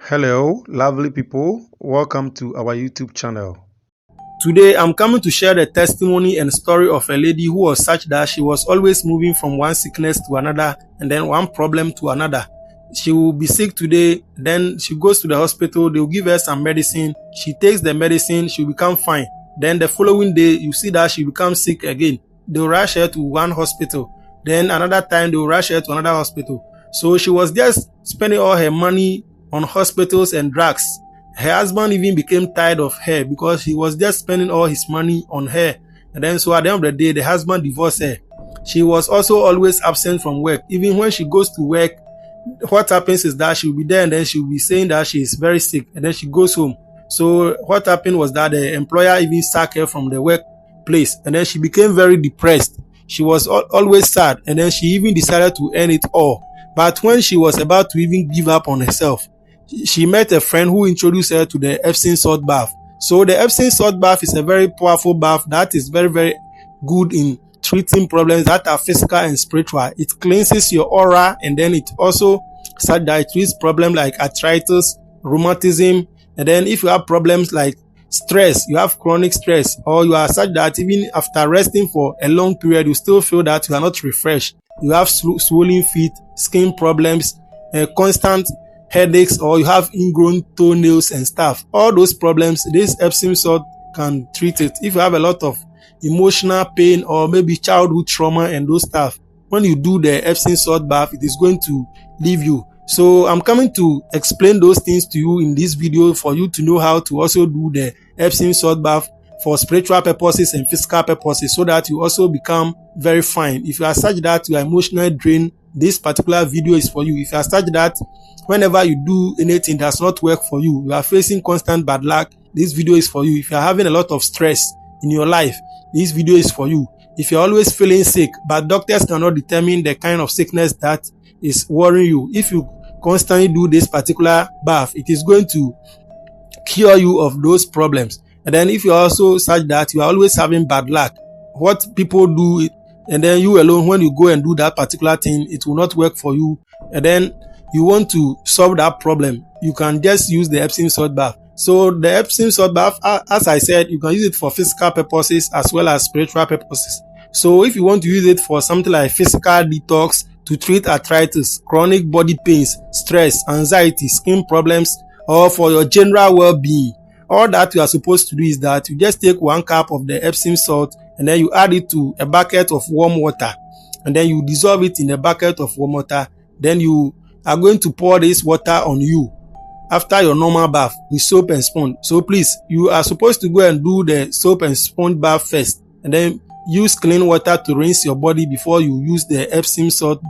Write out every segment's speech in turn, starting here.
Hello, lovely people. Welcome to our YouTube channel. Today, I'm coming to share the testimony and story of a lady who was such that she was always moving from one sickness to another and then one problem to another. She will be sick today, then she goes to the hospital, they will give her some medicine. She takes the medicine, she will become fine. Then the following day, you see that she becomes sick again. They will rush her to one hospital. Then another time, they will rush her to another hospital. So she was just spending all her money on hospitals and drugs. Her husband even became tired of her because he was just spending all his money on her. And then so at the end of the day, the husband divorced her. She was also always absent from work. Even when she goes to work, what happens is that she'll be there and then she'll be saying that she is very sick and then she goes home. So what happened was that the employer even sacked her from the workplace and then she became very depressed. She was always sad and then she even decided to end it all. But when she was about to even give up on herself, she met a friend who introduced her to the Epsom Salt Bath. So the Epsom Salt Bath is a very powerful bath that is very, very good in treating problems that are physical and spiritual. It cleanses your aura and then it also treats problems like arthritis, rheumatism, and then if you have problems like stress, you have chronic stress, or you are such that even after resting for a long period, you still feel that you are not refreshed. You have swollen feet, skin problems, constant headaches, or you have ingrown toenails and stuff. All those problems, this Epsom salt can treat it. If you have a lot of emotional pain or maybe childhood trauma and those stuff, when you do the Epsom salt bath, it is going to leave you. So I'm coming to explain those things to you in this video for you to know how to also do the Epsom salt bath for spiritual purposes and physical purposes so that you also become very fine. If you are such that you are emotionally drained, this particular video is for you. If you are such that whenever you do anything does not work for you, you are facing constant bad luck, this video is for you. If you are having a lot of stress in your life, this video is for you. If you're always feeling sick, but doctors cannot determine the kind of sickness that is worrying you, if you constantly do this particular bath, it is going to cure you of those problems. And then if you're also such that you are always having bad luck, what people do, and then you alone, when you go and do that particular thing, it will not work for you. And then you want to solve that problem, you can just use the Epsom salt bath. So the Epsom salt bath, as I said, you can use it for physical purposes as well as spiritual purposes. So if you want to use it for something like physical detox, to treat arthritis, chronic body pains, stress, anxiety, skin problems, or for your general well-being, all that you are supposed to do is that you just take 1 cup of the Epsom salt and then you add it to a bucket of warm water and then you dissolve it in a bucket of warm water. Then you are going to pour this water on you after your normal bath with soap and sponge. So please, you are supposed to go and do the soap and sponge bath first and then use clean water to rinse your body before you use the Epsom salt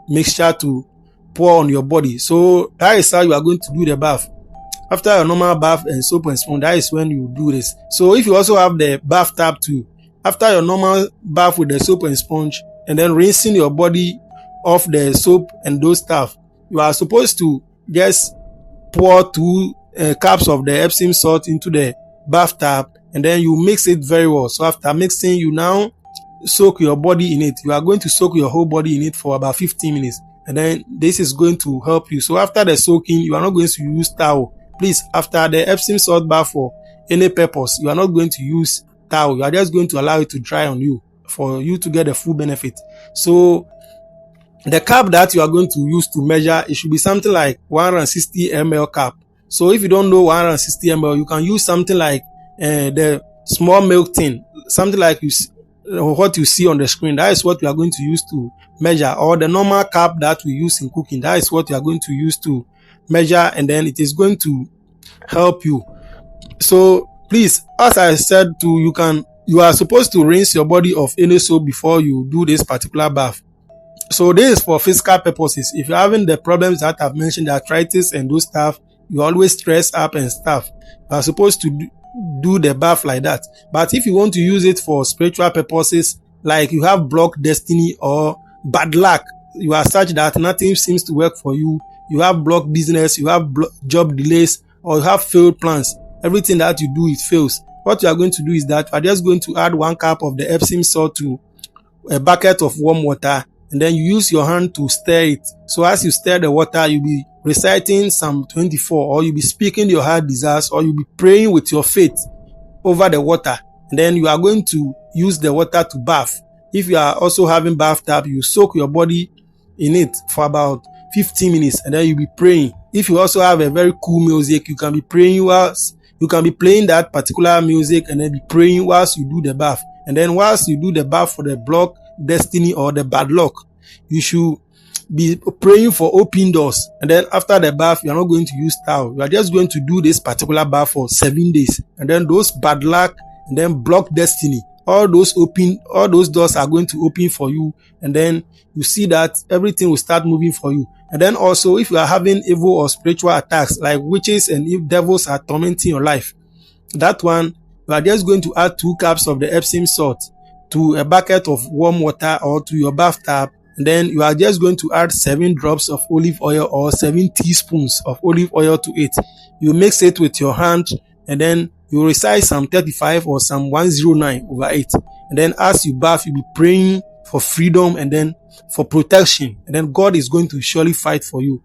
mixture to pour on your body. So that is how you are going to do the bath. After your normal bath and soap and sponge, that is when you do this. So if you also have the bathtub too, after your normal bath with the soap and sponge and then rinsing your body off the soap and those stuff, you are supposed to just pour 2 cups of the Epsom salt into the bathtub and then you mix it very well. So after mixing, you now soak your body in it. You are going to soak your whole body in it for about 15 minutes and then this is going to help you. So after the soaking, you are not going to use towel. Please, after the Epsom salt bath for any purpose, you are not going to use towel. You are just going to allow it to dry on you for you to get the full benefit. So the cup that you are going to use to measure, it should be something like 160 ml cup. So if you don't know 160 ml, you can use something like the small milk tin, something like what you see on the screen. That is what we are going to use to measure, or the normal cup that we use in cooking. That is what you are going to use to measure, and then it is going to help you. So please, as I said you are supposed to rinse your body of any soap before you do this particular bath. So this is for physical purposes. If you're having the problems that I've mentioned, the arthritis and those stuff, you always stress up and stuff, you are supposed to do the bath like that. But if you want to use it for spiritual purposes, like you have blocked destiny or bad luck, you are such that nothing seems to work for you, you have blocked business, you have job delays, or you have failed plans, everything that you do, it fails. What you are going to do is that you are just going to add 1 cup of the Epsom salt to a bucket of warm water and then you use your hand to stir it. So as you stir the water, you'll be reciting Psalm 24, or you'll be speaking your heart desires, or you'll be praying with your faith over the water. And then you are going to use the water to bath. If you are also having bathtub, you soak your body in it for about 15 minutes, and then you'll be praying. If you also have a very cool music, you can be praying whilst you can be playing that particular music, and then be praying whilst you do the bath. And then whilst you do the bath for the block destiny or the bad luck, you should be praying for open doors. And then after the bath, you are not going to use towel. You are just going to do this particular bath for 7 days. And then those bad luck and then block destiny, all those doors are going to open for you. And then you see that everything will start moving for you. And then also, if you are having evil or spiritual attacks, like witches and if devils are tormenting your life, that one, you are just going to add 2 cups of the Epsom salt to a bucket of warm water or to your bathtub. And then you are just going to add 7 drops of olive oil or 7 teaspoons of olive oil to it. You mix it with your hand, and then you recite Psalm 35 or Psalm 109 over it. And then as you bath, you'll be praying for freedom and then for protection. And then God is going to surely fight for you.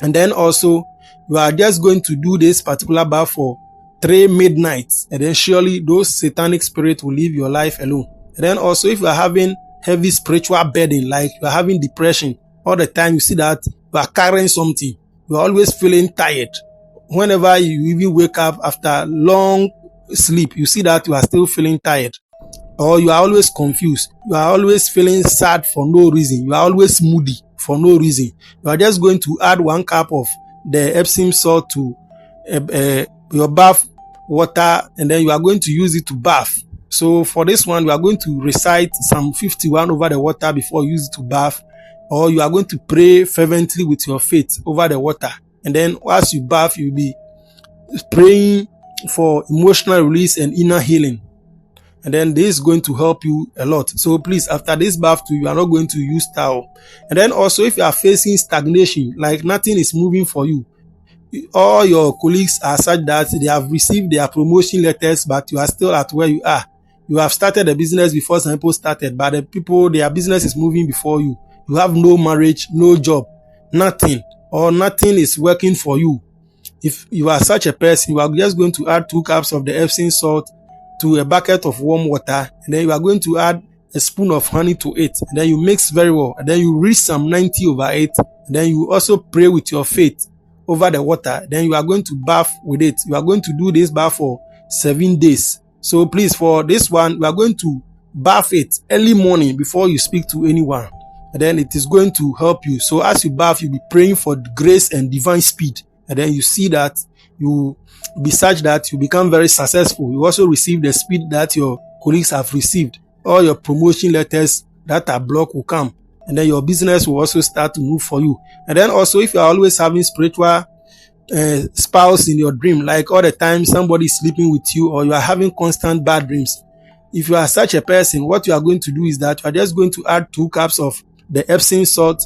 And then also, you are just going to do this particular bath for 3 midnights. And then surely those satanic spirits will leave your life alone. And then also, if you are having heavy spiritual burden, like you are having depression, all the time you see that you are carrying something, you are always feeling tired. Whenever you even wake up after long sleep, you see that you are still feeling tired, or you are always confused, you are always feeling sad for no reason, you are always moody for no reason. You are just going to add 1 cup of the Epsom salt to your bath water, and then you are going to use it to bath. So for this one, you are going to recite Psalm 51 over the water before you use it to bath, or you are going to pray fervently with your faith over the water. And then as you bath, you'll be praying for emotional release and inner healing. And then this is going to help you a lot. So please, after this bath too, you are not going to use towel. And then also, if you are facing stagnation, like nothing is moving for you, all your colleagues are such that they have received their promotion letters, but you are still at where you are. You have started a business before some people started, but the people, their business is moving before you. You have no marriage, no job, nothing, or nothing is working for you. If you are such a person, you are just going to add 2 cups of the Epsom salt to a bucket of warm water, and then you are going to add a spoon of honey to it, and then you mix very well, and then you read Psalm 90 over it, and then you also pray with your faith over the water. Then you are going to bath with it. You are going to do this bath for 7 days. So please, for this one, you are going to bath it early morning before you speak to anyone, and then it is going to help you. So as you bath, you'll be praying for grace and divine speed, and then you see that you be such that you become very successful. You also receive the speed that your colleagues have received. All your promotion letters that are blocked will come, and then your business will also start to move for you. And then also, if you are always having spiritual spouse in your dream, like all the time somebody is sleeping with you, or you are having constant bad dreams, if you are such a person, what you are going to do is that you are just going to add 2 cups of the Epsom salt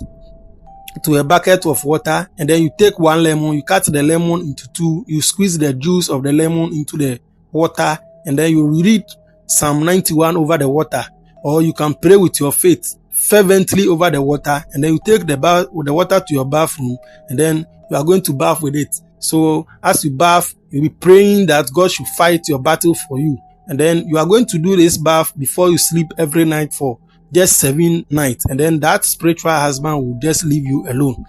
to a bucket of water, and then you take 1 lemon, you cut the lemon into 2, you squeeze the juice of the lemon into the water, and then you read Psalm 91 over the water, or you can pray with your faith fervently over the water, and then you take the water to your bathroom, and then you are going to bath with it. So as you bath, you'll be praying that God should fight your battle for you, and then you are going to do this bath before you sleep every night for just 7 nights, and then that spiritual husband will just leave you alone.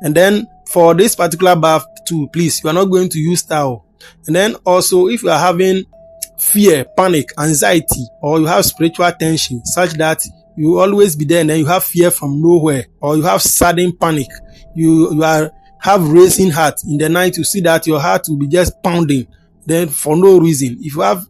And then for this particular bath too, please, you are not going to use towel. And then also, if you are having fear, panic, anxiety, or you have spiritual tension such that you always be there and then you have fear from nowhere, or you have sudden panic, you have racing heart in the night, you see that your heart will be just pounding then for no reason. If you have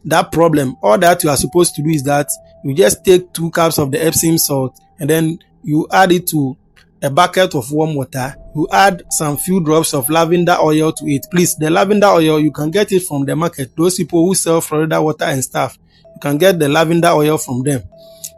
that problem, all that you are supposed to do is that you just take 2 cups of the Epsom salt, and then you add it to a bucket of warm water. You add some few drops of lavender oil to it. Please, the lavender oil, you can get it from the market. Those people who sell Florida water and stuff, you can get the lavender oil from them.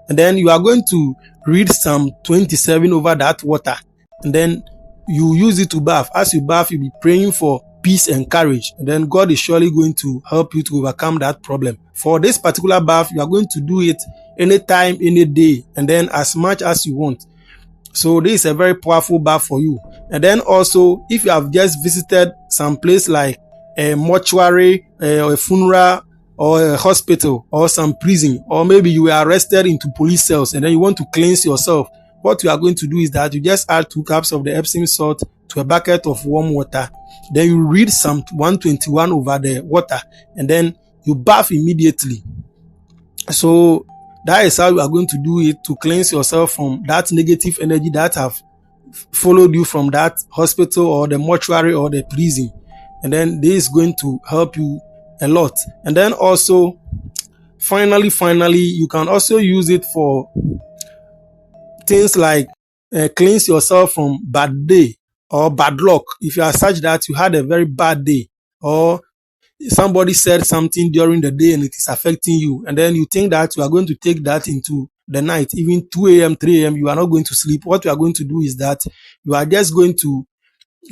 And then you are going to read Psalm 27 over that water, and then you use it to bath. As you bath, you'll be praying for peace and courage, and then God is surely going to help you to overcome that problem. For this particular bath, you are going to do it anytime, any day, and then as much as you want. So this is a very powerful bath for you. And then also, if you have just visited some place like a mortuary, or a funeral, or a hospital, or some prison, or maybe you were arrested into police cells and then you want to cleanse yourself, what you are going to do is that you just add 2 cups of the Epsom salt to a bucket of warm water. Then you read Psalm 121 over the water, and then you bath immediately. So that is how you are going to do it, to cleanse yourself from that negative energy that have followed you from that hospital or the mortuary or the prison. And then this is going to help you a lot. And then also, finally, you can also use it for things like cleanse yourself from bad day or bad luck. If you are such that you had a very bad day, or somebody said something during the day and it is affecting you, and then you think that you are going to take that into the night, even 2 a.m., 3 a.m., you are not going to sleep. What you are going to do is that you are just going to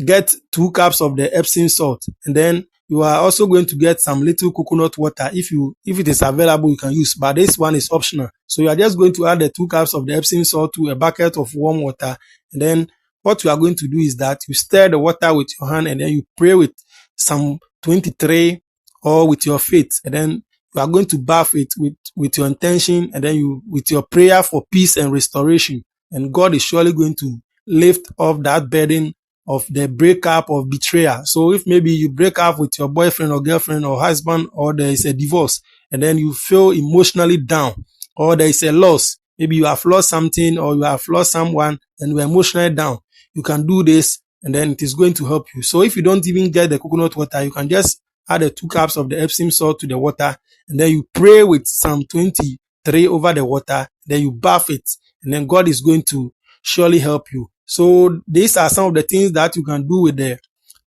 get 2 cups of the Epsom salt, and then you are also going to get some little coconut water. If it is available, you can use, but this one is optional. So you are just going to add the 2 cups of the Epsom salt to a bucket of warm water, and then what you are going to do is that you stir the water with your hand, and then you pray with Psalm 23 or with your faith, and then you are going to bath it with your intention, and then you with your prayer for peace and restoration, and God is surely going to lift off that burden of the breakup, of betrayal. So if maybe you break up with your boyfriend or girlfriend or husband, or there is a divorce, and then you feel emotionally down, or there is a loss, maybe you have lost something or you have lost someone and you are emotionally down, you can do this, and then it is going to help you. So if you don't even get the coconut water, you can just add the 2 cups of the Epsom salt to the water, and then you pray with Psalm 23 over the water, then you bath it, and then God is going to surely help you. So these are some of the things that you can do with the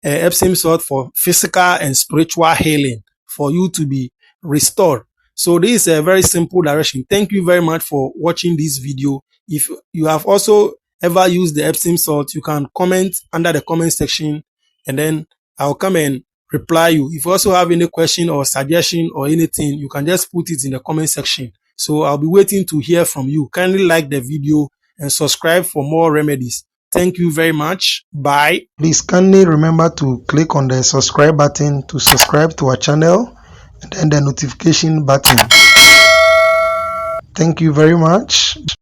Epsom salt for physical and spiritual healing, for you to be restored. So this is a very simple direction. Thank you very much for watching this video. If you have also ever used the Epsom salt, you can comment under the comment section, and then I'll come and reply you. If you also have any question or suggestion or anything, you can just put it in the comment section. So I'll be waiting to hear from you. Kindly like the video and subscribe for more remedies. Thank you very much. Bye. Please kindly remember to click on the subscribe button to subscribe to our channel, and then the notification button. Thank you very much.